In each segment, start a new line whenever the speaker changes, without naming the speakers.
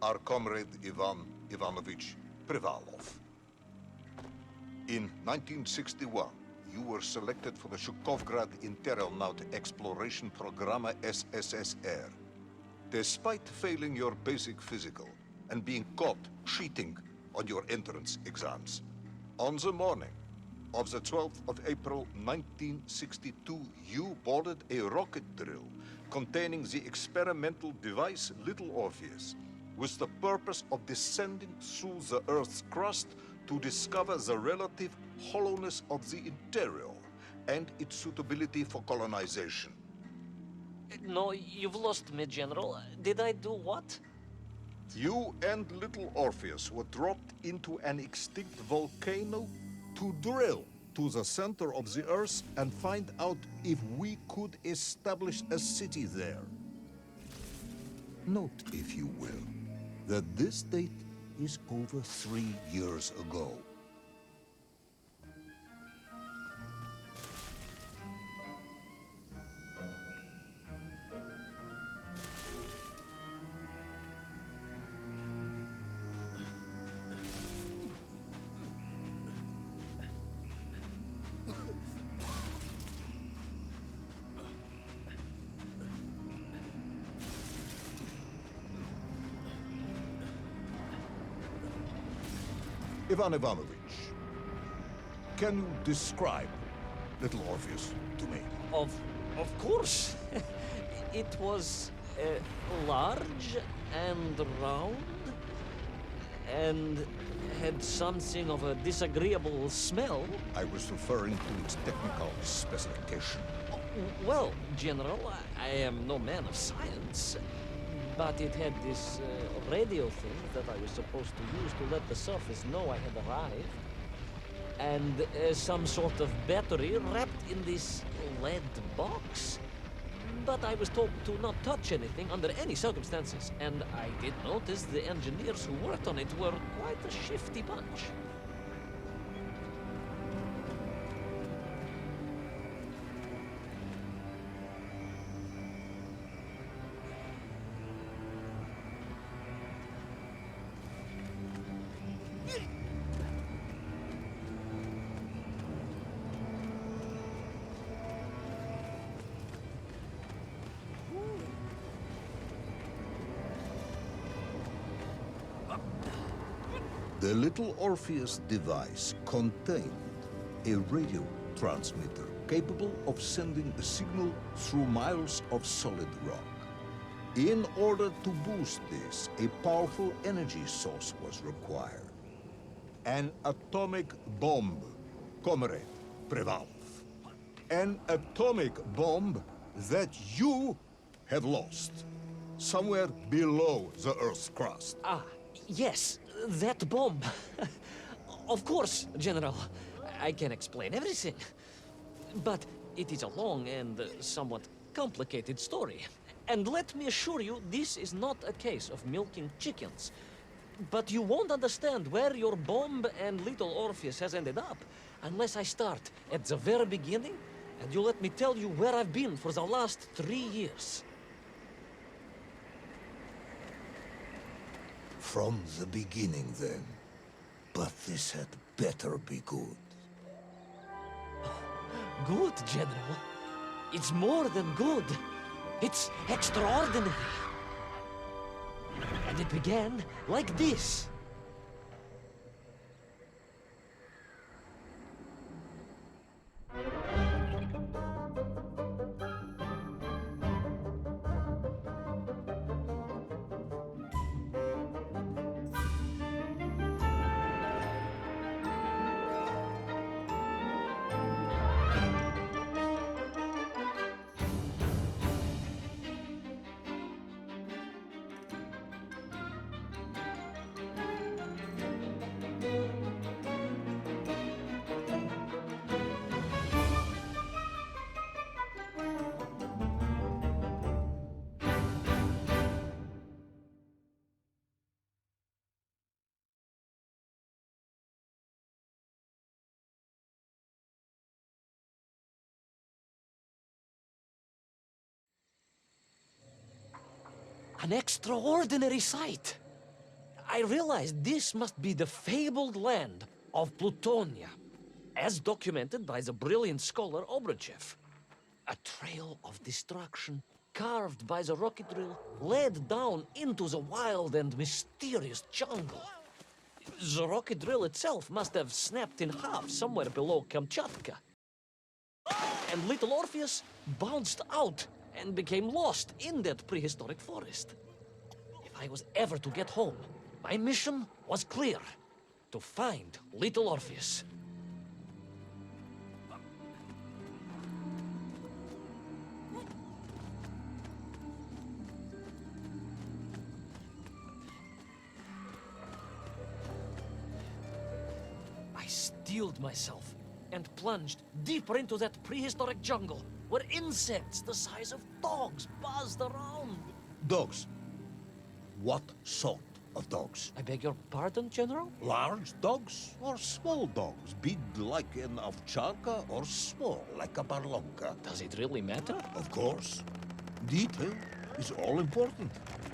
our comrade Ivan Ivanovich Privalov. In 1961, you were selected for the Shukovgrad Interonaut Exploration Programme SSSR. Despite failing your basic physical and being caught cheating on your entrance exams, on the morning of the 12th of April 1962, you boarded a rocket drill containing the experimental device Little Orpheus, with the purpose of descending through the Earth's crust to discover the relative hollowness of the interior and its suitability for colonization.
No, you've lost me, General. Did I do what?
You and Little Orpheus were dropped into an extinct volcano to drill to the center of the Earth and find out if we could establish a city there. Note, if you will, that this date is over 3 years ago. Ivan Ivanovich, can you describe Little Orpheus to me?
Of course. It was large and round and had something of a disagreeable smell.
I was referring to its technical specification.
Well, General, I am no man of science, but it had this radio thing that I was supposed to use to let the surface know I had arrived, and some sort of battery wrapped in this lead box. But I was told to not touch anything under any circumstances, and I did notice the engineers who worked on it were quite a shifty bunch.
The Little Orpheus device contained a radio transmitter capable of sending a signal through miles of solid rock. In order to boost this, a powerful energy source was required. An atomic bomb, Comrade Privalov. An atomic bomb that you have lost somewhere below the Earth's crust.
Ah, yes, that bomb. Of course, General. I can explain everything. But it is a long and somewhat complicated story. And let me assure you, this is not a case of milking chickens. But you won't understand where your bomb and Little Orpheus has ended up unless I start at the very beginning and you let me tell you where I've been for the last 3 years.
From the beginning, then. But this had better be good.
Good, General. It's more than good. It's extraordinary. And it began like this. An extraordinary sight. I realized this must be the fabled land of Plutonia, as documented by the brilliant scholar Obruchev. A trail of destruction carved by the rocket drill led down into the wild and mysterious jungle. The rocket drill itself must have snapped in half somewhere below Kamchatka. And little Orpheus bounced out and became lost in that prehistoric forest. If I was ever to get home, my mission was clear: to find little Orpheus. I steeled myself and plunged deeper into that prehistoric jungle where insects the size of dogs buzzed around.
Dogs. What sort of dogs?
I beg your pardon, General?
Large dogs or small dogs? Big like an ovcharka or small like a barlonka?
Does it really matter?
Of course. Detail is all important.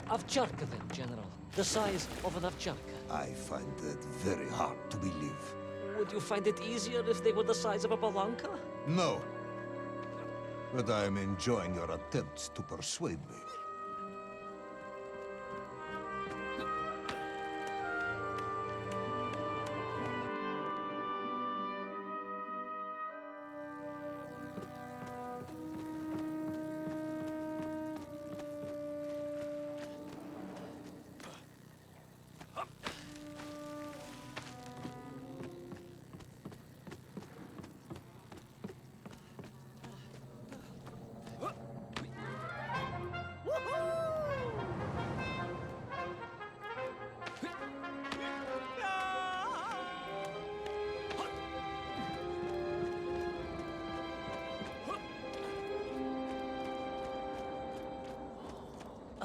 Ovcharka then, General. The size of an ovcharka.
I find that very hard to believe.
Would you find it easier if they were the size of a balanka?
No. But I am enjoying your attempts to persuade me.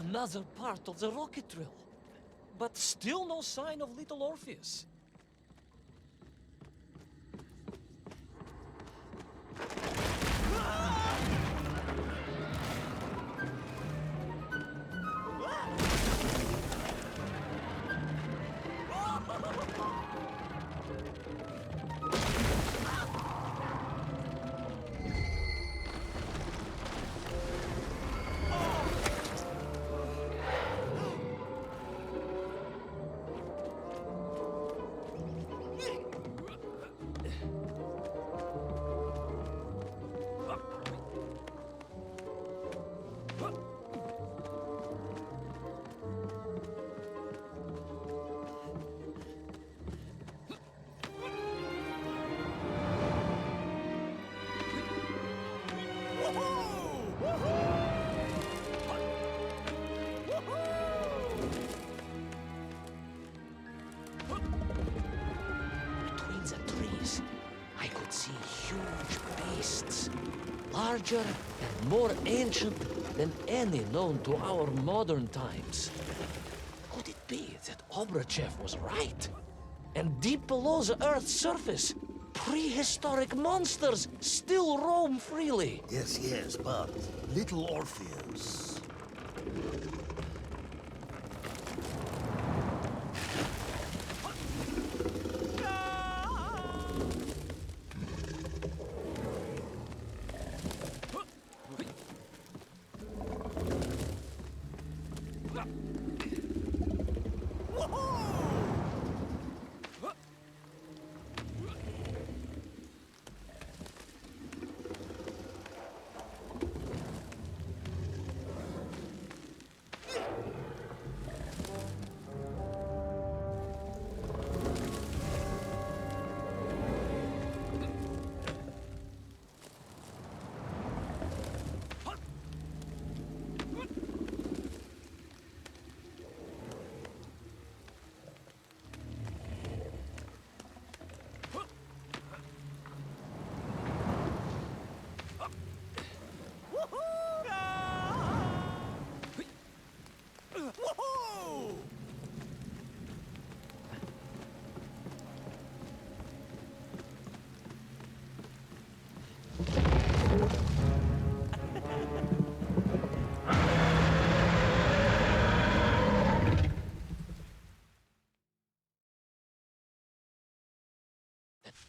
Another part of the rocket drill. But still no sign of little Orpheus. Between the trees, I could see huge beasts, larger and more ancient than any known to our modern times. Could it be that Obruchev was right? And deep below the Earth's surface, prehistoric monsters still roam freely.
Yes, but little Orpheus.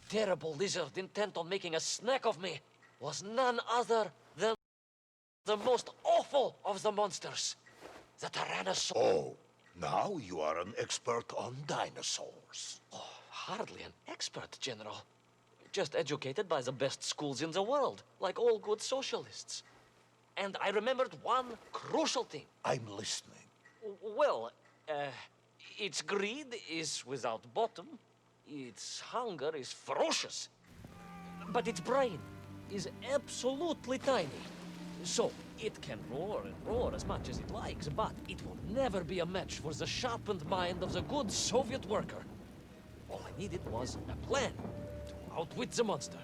terrible lizard intent on making a snack of me was none other than the most awful of the monsters, the Tyrannosaurus.
Oh, now you are an expert on dinosaurs.
Oh, hardly an expert, General. Just educated by the best schools in the world, like all good socialists. And I remembered one crucial thing.
I'm listening.
Well, its greed is without bottom, its hunger is ferocious, but its brain is absolutely tiny. So, it can roar and roar as much as it likes, but it will never be a match for the sharpened mind of the good Soviet worker. All I needed was a plan to outwit the monster.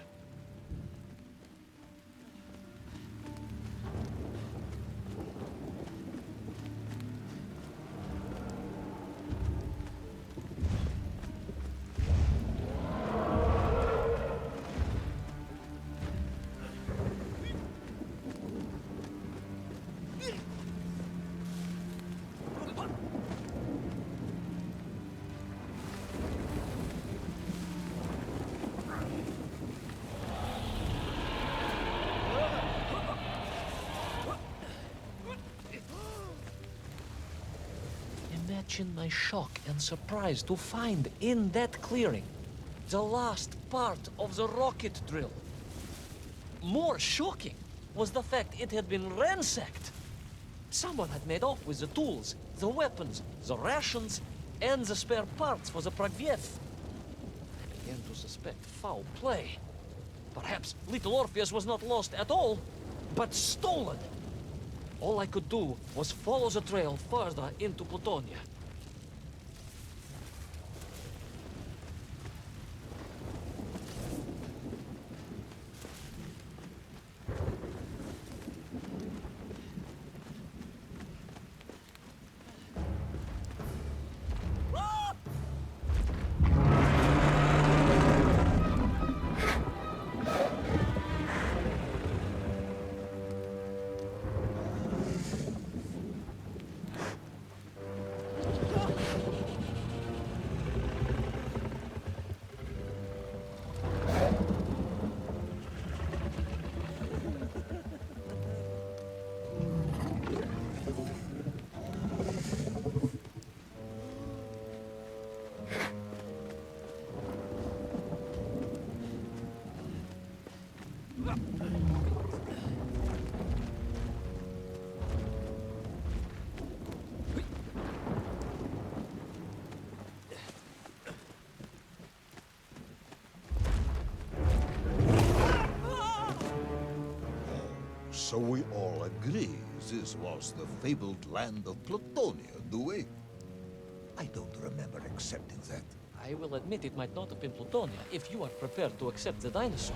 Imagine my shock and surprise to find in that clearing the last part of the rocket drill. More shocking was the fact it had been ransacked. Someone had made off with the tools, the weapons, the rations, and the spare parts for the Pragviev. I began to suspect foul play. Perhaps little Orpheus was not lost at all, but stolen. All I could do was follow the trail further into Plutonia.
So we all agree this was the fabled land of Plutonia, do we? I don't remember accepting that.
I will admit it might not have been Plutonia if you are prepared to accept the dinosaur.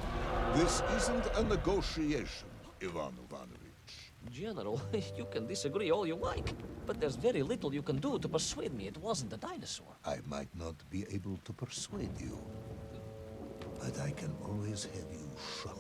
This isn't a negotiation, Ivan Ivanovich.
General, you can disagree all you like, but there's very little you can do to persuade me it wasn't a dinosaur.
I might not be able to persuade you, but I can always have you shot.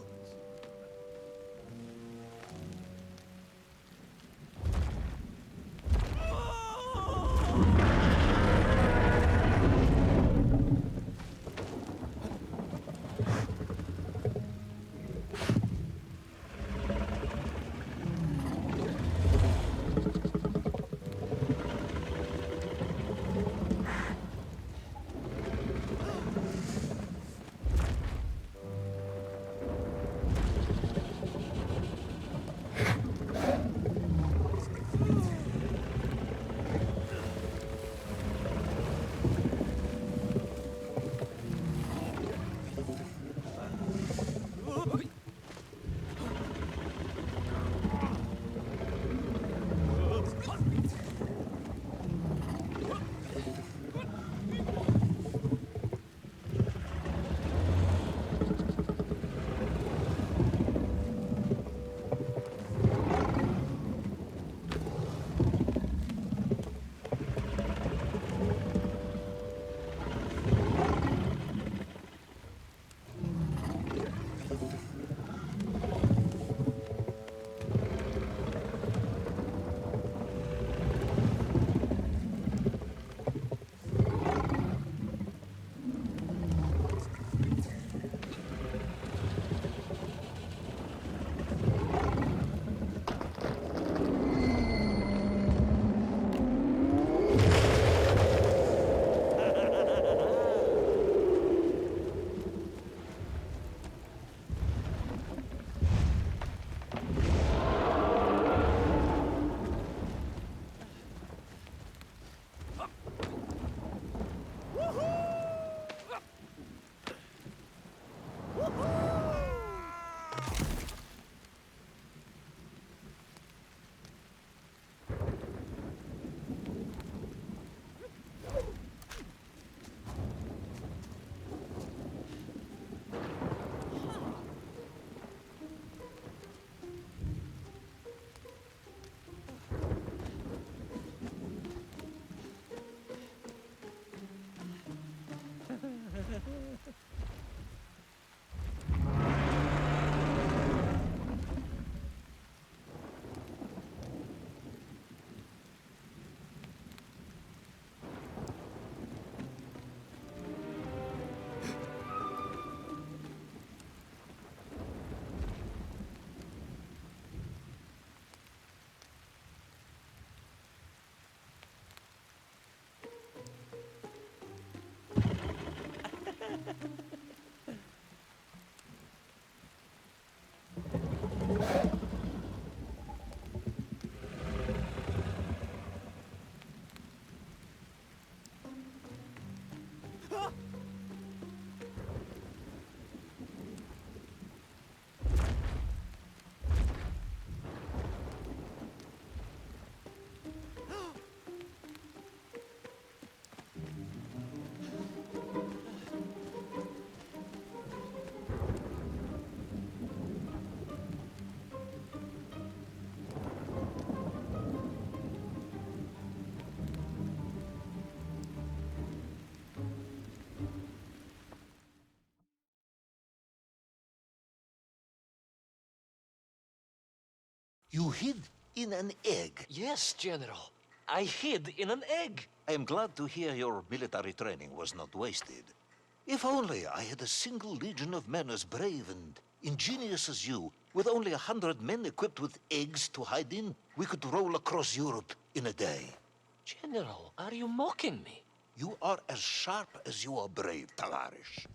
You hid in an egg.
Yes, General. I hid in an egg.
I am glad to hear your military training was not wasted. If only I had a single legion of men as brave and ingenious as you, with only 100 men equipped with eggs to hide in, we could roll across Europe in a day.
General, are you mocking me?
You are as sharp as you are brave, Tavarish.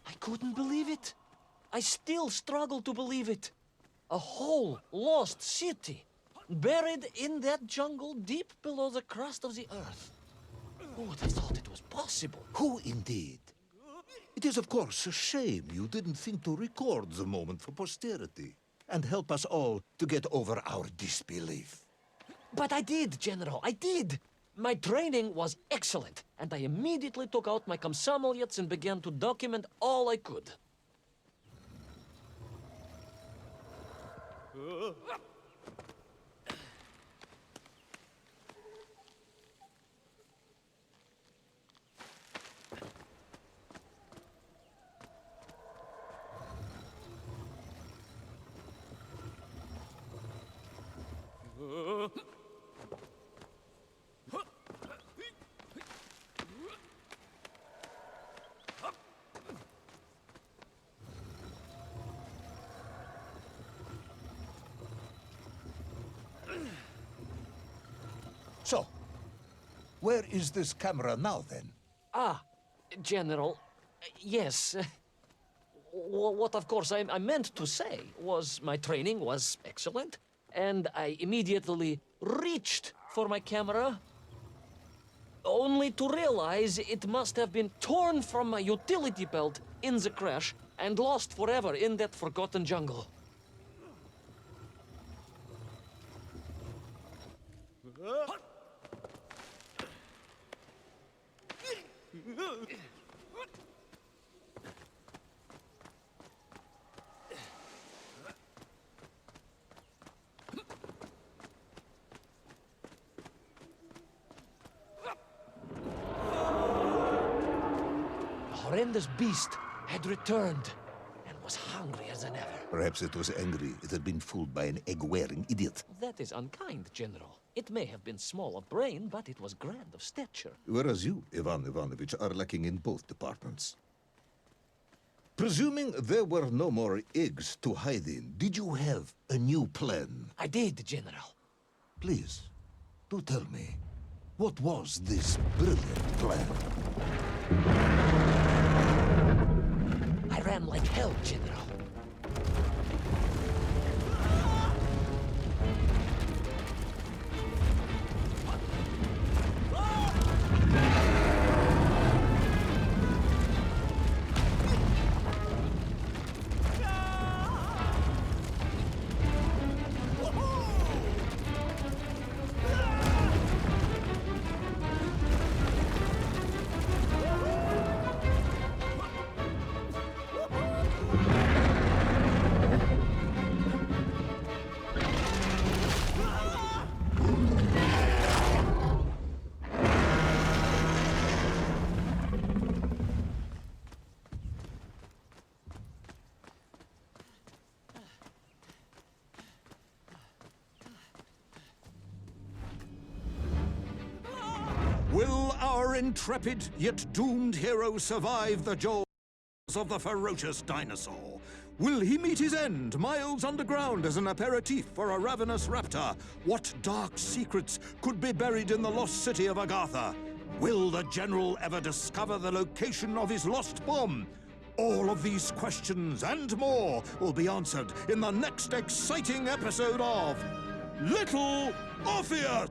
I couldn't believe it. I still struggle to believe it. A whole lost city, buried in that jungle deep below the crust of the earth. Who would have thought it was possible?
Who indeed? It is, of course, a shame you didn't think to record the moment for posterity and help us all to get over our disbelief.
But I did, General, I did. My training was excellent, and I immediately took out my komsomolets and began to document all I could.
Where is this camera now, then?
Ah, General, yes. What, of course, I meant to say was my training was excellent, and I immediately reached for my camera, only to realize it must have been torn from my utility belt in the crash and lost forever in that forgotten jungle. The horrendous beast had returned and was hungrier than ever.
Perhaps it was angry it had been fooled by an egg-wearing idiot.
That is unkind, General. It may have been small of brain, but it was grand of stature.
Whereas you, Ivan Ivanovich, are lacking in both departments. Presuming there were no more eggs to hide in, did you have a new plan?
I did, General.
Please, do tell me, what was this brilliant plan?
I ran like hell, General.
Will our intrepid yet doomed hero survive the jaws of the ferocious dinosaur? Will he meet his end miles underground as an aperitif for a ravenous raptor? What dark secrets could be buried in the lost city of Agartha? Will the general ever discover the location of his lost bomb? All of these questions and more will be answered in the next exciting episode of Little Orpheus!